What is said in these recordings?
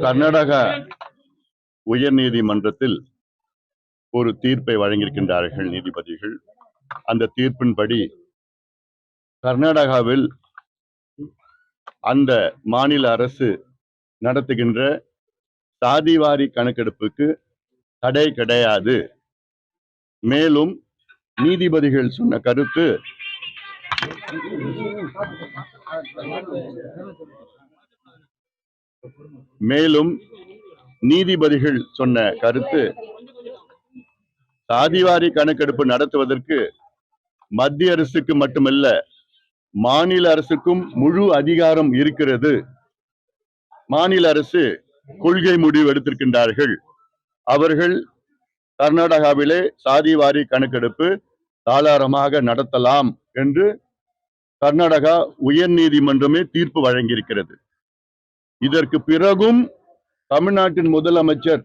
கர்நாடக உயர் நீதிமன்றத்தில் ஒரு தீர்ப்பை வழங்கியிருக்கின்றார்கள் நீதிபதிகள். அந்த தீர்ப்பின்படி கர்நாடகாவில் அந்த மாநில அரசு நடத்துகின்ற சாதிவாரி கணக்கெடுப்புக்கு தடை கிடையாது. மேலும் நீதிபதிகள் சொன்ன கருத்து சாதிவாரி கணக்கெடுப்பு நடத்துவதற்கு மத்திய அரசுக்கு மட்டுமல்ல, மாநில அரசுக்கும் முழு அதிகாரம் இருக்கிறது. மாநில அரசு கொள்கை முடிவு எடுத்திருக்கின்றார்கள். அவர்கள் கர்நாடகாவிலே சாதிவாரி கணக்கெடுப்பு தாராளமாக நடத்தலாம் என்று கர்நாடகா உயர் நீதிமன்றமே தீர்ப்பு வழங்கியிருக்கிறது. இதற்கு பிறகும் தமிழ்நாட்டின் முதலமைச்சர்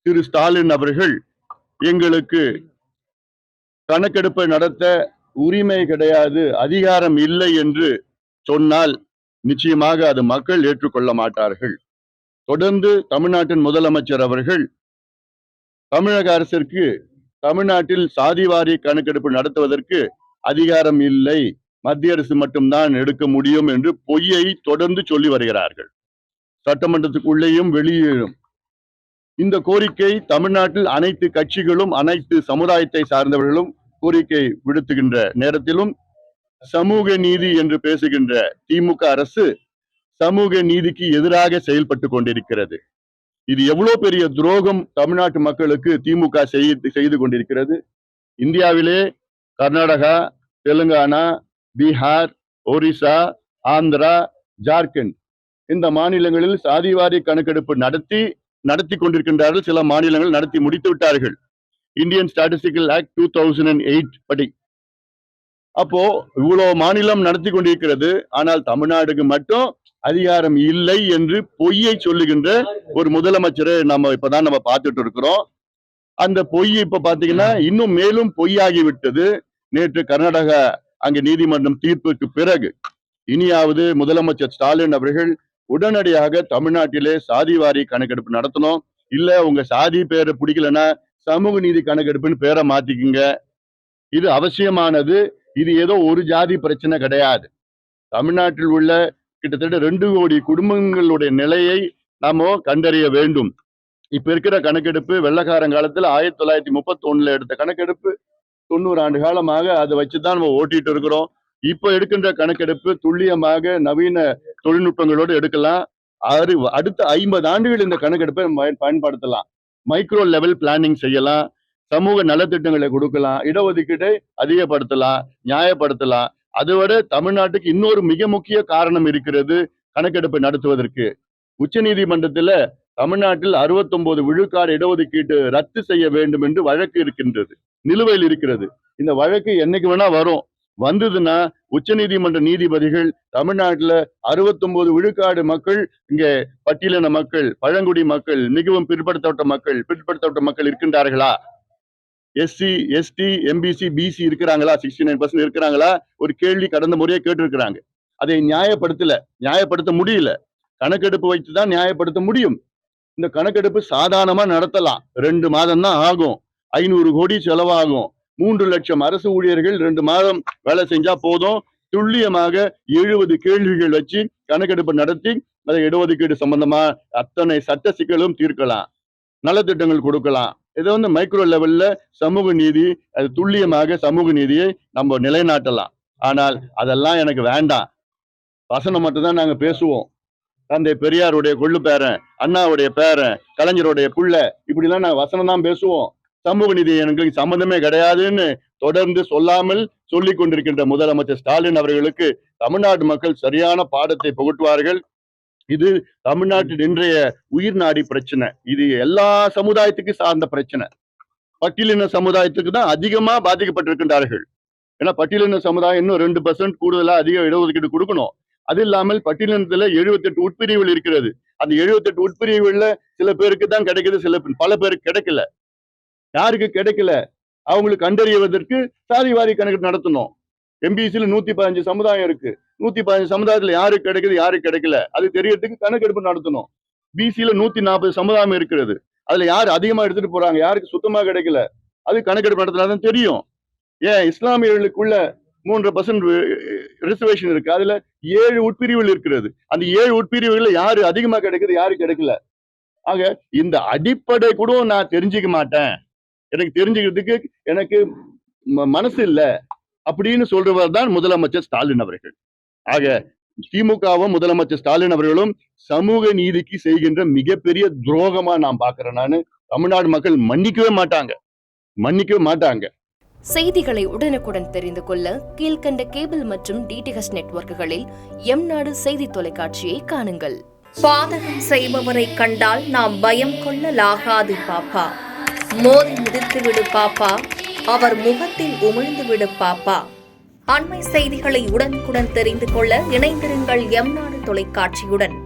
திரு ஸ்டாலின் அவர்கள் எங்களுக்கு கணக்கெடுப்பை நடத்த உரிமை கிடையாது, அதிகாரம் இல்லை என்று சொன்னால் நிச்சயமாக அது மக்கள் ஏற்றுக்கொள்ள மாட்டார்கள். தொடர்ந்து தமிழ்நாட்டின் முதலமைச்சர் அவர்கள் தமிழக அரசிற்கு தமிழ்நாட்டில் சாதிவாரி கணக்கெடுப்பு நடத்துவதற்கு அதிகாரம் இல்லை, மத்திய அரசு மட்டும்தான் எடுக்க முடியும் என்று பொய்யை தொடர்ந்து சொல்லி வருகிறார்கள். சட்டமன்றத்துக்குள்ளேயும் வெளியேயும் இந்த கோரிக்கை தமிழ்நாட்டில் அனைத்து கட்சிகளும் அனைத்து சமுதாயத்தை சார்ந்தவர்களும் கோரிக்கை விடுத்துகின்ற நேரத்திலும் சமூக நீதி என்று பேசுகின்ற திமுக அரசு சமூக நீதிக்கு எதிராக செயல்பட்டு கொண்டிருக்கிறது. இது எவ்வளவு பெரிய துரோகம் தமிழ்நாட்டு மக்களுக்கு திமுக செய்து கொண்டிருக்கிறது. இந்தியாவிலே கர்நாடகா, தெலுங்கானா, பீகார், ஒரிசா, ஆந்திரா, ஜார்க்கண்ட் இந்த மாநிலங்களில் சாதிவாரி கணக்கெடுப்பு நடத்தி கொண்டிருக்கின்றார்கள். சில மாநிலங்கள் நடத்தி முடித்து விட்டார்கள். இந்தியன் ஸ்டாட்டிஸ்டிக்கல் ஆக்ட் 2008 படி. அப்போ இவ்வளவு மாநிலம் நடத்தி கொண்டிருக்கிறது. ஆனால் தமிழ்நாடுக்கு மட்டும் அதிகாரம் இல்லை என்று பொய்யை சொல்லுகின்ற ஒரு முதலமைச்சரை இப்பதான் நம்ம பார்த்துட்டு இருக்கிறோம். அந்த பொய் இப்ப பாத்தீங்கன்னா இன்னும் மேலும் பொய்யாகி விட்டது. நேற்று கர்நாடகா அங்கு நீதிமன்றம் தீர்ப்புக்கு பிறகு இனியாவது முதலமைச்சர் ஸ்டாலின் அவர்கள் உடனடியாக தமிழ்நாட்டிலே சாதிவாரி கணக்கெடுப்பு நடத்தணும். இல்ல உங்க சாதி பேரை பிடிக்கலன்னா சமூக நீதி கணக்கெடுப்புன்னு பேரை மாத்திக்குங்க. இது அவசியமானது. இது ஏதோ ஒரு ஜாதி பிரச்சனை கிடையாது. தமிழ்நாட்டில் உள்ள கிட்டத்தட்ட 2 கோடி குடும்பங்களுடைய நிலையை நாம கண்டறிய வேண்டும். இப்ப இருக்கிற கணக்கெடுப்பு வெள்ளக்காரங்காலத்துல 1931 எடுத்த கணக்கெடுப்பு 90 ஆண்டு காலமாக அதை வச்சுதான் நம்ம ஓட்டிட்டு இருக்கிறோம். இப்ப எடுக்கின்ற கணக்கெடுப்பு துல்லியமாக நவீன தொழில்நுட்பங்களோடு எடுக்கலாம். அடுத்த 50 ஆண்டுகள் இந்த கணக்கெடுப்பை பயன்படுத்தலாம். மைக்ரோ லெவல் பிளானிங் செய்யலாம், சமூக நலத்திட்டங்களை கொடுக்கலாம், இடஒதுக்கீட்டை அதிகப்படுத்தலாம், நியாயப்படுத்தலாம். அதுவரை தமிழ்நாட்டுக்கு இன்னொரு மிக முக்கிய காரணம் இருக்கிறது கணக்கெடுப்பை நடத்துவதற்கு. உச்ச நீதிமன்றத்துல தமிழ்நாட்டில் 69 விழுக்காடு இடஒதுக்கீட்டு ரத்து செய்ய வேண்டும் என்று வழக்கு இருக்கின்றது, நிலுவையில் இருக்கிறது. இந்த வழக்கு என்னைக்கு வேணா வரும். வந்ததுன்னா உச்ச நீதிமன்ற நீதிபதிகள் தமிழ்நாட்டுல 69 விழுக்காடு மக்கள், இங்க பட்டியலின மக்கள், பழங்குடி மக்கள், மிகவும் பிற்படுத்தப்பட்ட மக்கள் இருக்கின்றார்களா? எஸ்சி, எஸ்டி, எம்பிசி, பிசி இருக்கிறாங்களா? 69% இருக்கிறாங்களா? ஒரு கேள்வி கடந்த முறையே கேட்டிருக்கிறாங்க. அதை நியாயப்படுத்த முடியல. கணக்கெடுப்பு வைத்துதான் நியாயப்படுத்த முடியும். இந்த கணக்கெடுப்பு சாதாரணமா நடத்தலாம். 2 மாதம் தான் ஆகும். 500 கோடி செலவாகும். 3 லட்சம் அரசு ஊழியர்கள் 2 மாதம் வேலை செஞ்சா போதும். துல்லியமாக 70 கேள்விகள் வச்சு கணக்கெடுப்பு நடத்தி அதை இடஒதுக்கீடு சம்பந்தமா அத்தனை சட்ட சிக்கலும் தீர்க்கலாம், நலத்திட்டங்கள் கொடுக்கலாம். இதை மைக்ரோ லெவல்ல சமூக நீதி, அது துல்லியமாக சமூக நீதியை நம்ம நிலைநாட்டலாம். ஆனால் அதெல்லாம் எனக்கு வேண்டாம். வசனம் மட்டும்தான் நாங்க பேசுவோம். தந்தை பெரியாருடைய கொள்ளு பேரன், அண்ணாவுடைய பேரன், கலைஞருடைய புள்ள, இப்படிலாம் நாங்க வசனம் தான் பேசுவோம். சமூக நீதி எனக்கு சம்பந்தமே கிடையாதுன்னு தொடர்ந்து சொல்லாமல் சொல்லி கொண்டிருக்கின்ற முதலமைச்சர் ஸ்டாலின் அவர்களுக்கு தமிழ்நாட்டு மக்கள் சரியான பாடத்தை புகட்டுவார்கள். இது தமிழ்நாட்டின் இன்றைய உயிர் நாடி பிரச்சனை. இது எல்லா சமுதாயத்துக்கு சார்ந்த பிரச்சனை. பட்டியலின சமுதாயத்துக்கு தான் அதிகமா பாதிக்கப்பட்டிருக்கின்றார்கள். ஏன்னா பட்டியலின சமுதாயம் இன்னும் 2% கூடுதலா அதிக இடஒதுக்கீடு கொடுக்கணும். அது இல்லாமல் பட்டியலினத்துல 78 உட்பிரிவுகள் இருக்கிறது. அந்த 78 உட்பிரிவுகள்ல சில பேருக்கு தான் கிடைக்குது, பல பேருக்கு கிடைக்கல. யாருக்கு கிடைக்கல அவங்களுக்கு கண்டறிவதற்கு சாதிவாரி கணக்கு நடத்தணும். எம்பிசில 115 சமுதாயம் இருக்கு. 115 சமுதாயத்துல யாருக்கு கிடைக்குது, யாருக்கு கிடைக்கல, அது தெரியறதுக்கு கணக்கெடுப்பு நடத்தணும். பிசியில 140 சமுதாயம் இருக்கிறது. அதுல யார் அதிகமா எடுத்துட்டு போறாங்க, யாருக்கு சுத்தமா கிடைக்கல, அது கணக்கெடுப்பு நடத்தினாதான் தெரியும். ஏன் இஸ்லாமியர்களுக்குள்ள 3% ரிசர்வேஷன் இருக்கு. அதுல 7 உட்பிரிவுகள் இருக்கிறது. அந்த 7 உட்பிரிவுகள்ல யாரு அதிகமா கிடைக்குது, யாரு கிடைக்கல. ஆக இந்த அடிப்படை கூட நான் தெரிஞ்சுக்க மாட்டேன், எனக்கு தெரிஞ்சுக்கிறதுக்கு எனக்கு மனசு இல்ல அப்படின்னு சொல்றவர் தான் முதலமைச்சர் ஸ்டாலின் அவர்கள். ஆக திமுகவும் முதலமைச்சர் ஸ்டாலின் அவர்களும் சமூக நீதிக்கு செய்கின்ற மிகப்பெரிய துரோகமா நான் பாக்குறேன். நானு தமிழ்நாடு மக்கள் மன்னிக்கவே மாட்டாங்க. செய்திகளை உடனுக்குடன் தெரிந்து கொள்ள கீழ்கண்ட கேபிள் மற்றும் டிடிஹெச் நெட்வொர்க்குகளில் எம்நாடு செய்தி தொலைக்காட்சியை காணுங்கள். பாதகம் செய்பவரை கண்டால் நாம் பயம் கொள்ளலாகாது பாப்பா. மோதி மிதித்துவிடு பாப்பா, அவர் முகத்தில் உமிழ்ந்துவிடு பாப்பா. அண்மை செய்திகளை உடனுக்குடன் தெரிந்து கொள்ள இணைந்திருங்கள் எம்நாடு தொலைக்காட்சியுடன்.